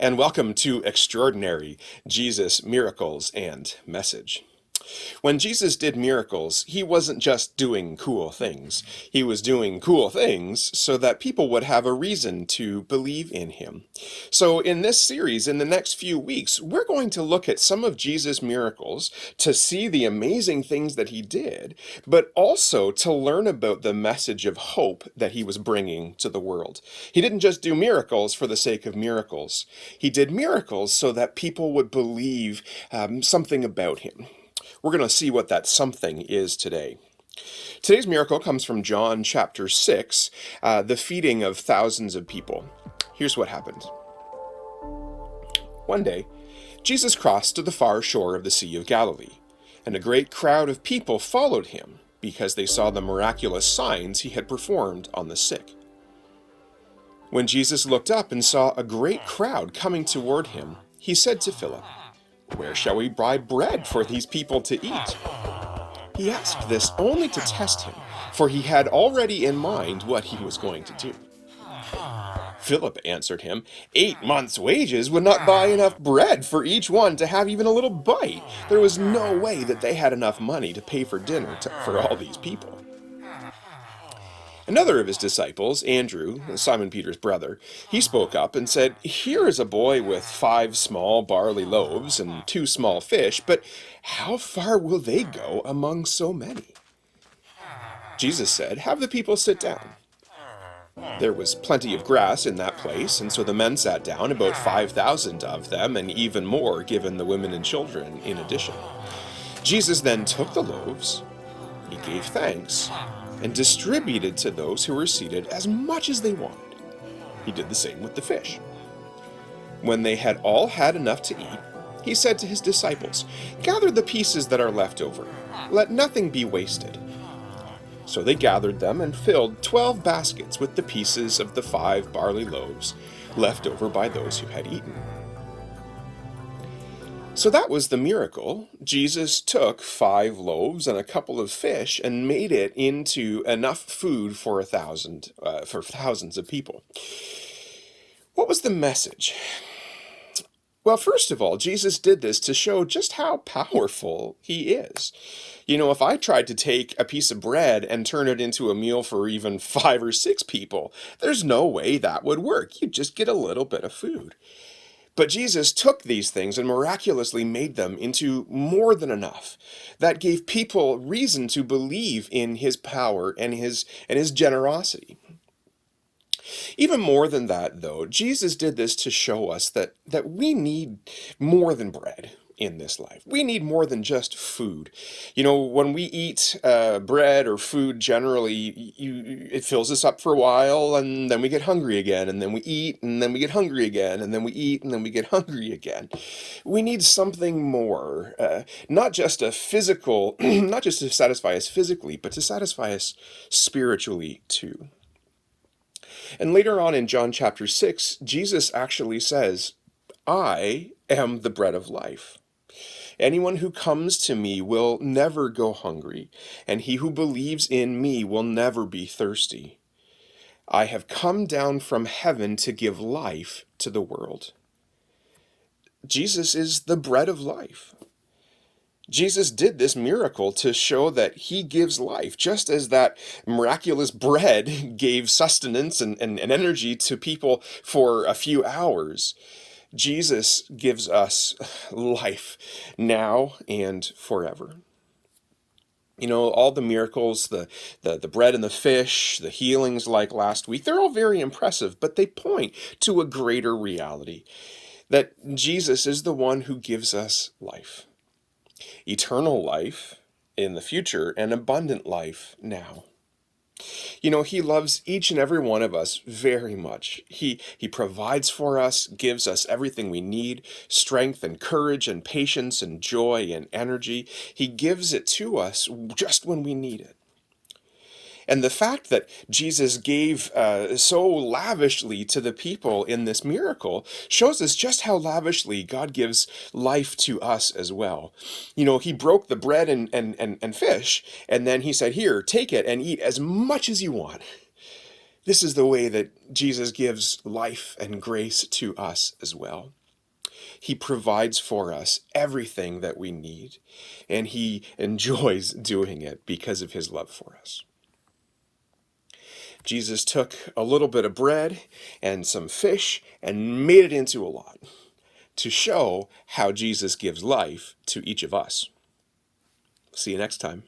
and welcome to Extraordinary Jesus Miracles and Message. When Jesus did miracles, he wasn't just doing cool things. He was doing cool things so that people would have a reason to believe in him. So in this series, in the next few weeks, we're going to look at some of Jesus' miracles to see the amazing things that he did, but also to learn about the message of hope that he was bringing to the world. He didn't just do miracles for the sake of miracles. He did miracles so that people would believe something about him. We're going to see what that something is today. Today's miracle comes from John chapter 6, the feeding of thousands of people. Here's what happened. One day, Jesus crossed to the far shore of the Sea of Galilee, and a great crowd of people followed him because they saw the miraculous signs he had performed on the sick. When Jesus looked up and saw a great crowd coming toward him, he said to Philip, "Where shall we buy bread for these people to eat?" He asked this only to test him, for he had already in mind what he was going to do. Philip answered him, 8 months' wages would not buy enough bread for each one to have even a little bite. There was no way that they had enough money to pay for dinner for all these people. Another of his disciples, Andrew, Simon Peter's brother, he spoke up and said, "Here is a boy with 5 small barley loaves and 2 small fish, but how far will they go among so many?" Jesus said, "Have the people sit down." There was plenty of grass in that place, and so the men sat down, about 5,000 of them, and even more given the women and children in addition. Jesus then took the loaves, he gave thanks, and distributed to those who were seated as much as they wanted. He did the same with the fish. When they had all had enough to eat, he said to his disciples, "Gather the pieces that are left over. Let nothing be wasted." So they gathered them and filled 12 baskets with the pieces of the 5 barley loaves left over by those who had eaten. So that was the miracle. Jesus took 5 loaves and a couple of fish and made it into enough food for thousands of people. What was the message? Well, first of all, Jesus did this to show just how powerful he is. You know, if I tried to take a piece of bread and turn it into a meal for even 5 or 6 people, there's no way that would work. You'd just get a little bit of food. But Jesus took these things and miraculously made them into more than enough. That gave people reason to believe in his power and his generosity. Even more than that, though, Jesus did this to show us that we need more than bread in this life. We need more than just food. You know, when we eat bread or food, generally, it fills us up for a while, and then we get hungry again, and then we eat, and then we get hungry again, and then we eat, and then we get hungry again. We need something more, not just a physical, not just to satisfy us physically, but to satisfy us spiritually too. And later on in John chapter 6, Jesus actually says, "I am the bread of life. Anyone who comes to me will never go hungry, and he who believes in me will never be thirsty. I have come down from heaven to give life to the world." Jesus is the bread of life. Jesus did this miracle to show that he gives life, just as that miraculous bread gave sustenance and energy to people for a few hours. Jesus gives us life now and forever. You know, all the miracles, the bread and the fish, the healings like last week, they're all very impressive, but they point to a greater reality, that Jesus is the one who gives us life. Eternal life in the future and abundant life now. You know, he loves each and every one of us very much. He provides for us, gives us everything we need, strength and courage and patience and joy and energy. He gives it to us just when we need it. And the fact that Jesus gave so lavishly to the people in this miracle shows us just how lavishly God gives life to us as well. You know, he broke the bread and fish, and then he said, "Here, take it and eat as much as you want." This is the way that Jesus gives life and grace to us as well. He provides for us everything that we need, and he enjoys doing it because of his love for us. Jesus took a little bit of bread and some fish and made it into a lot to show how Jesus gives life to each of us. See you next time.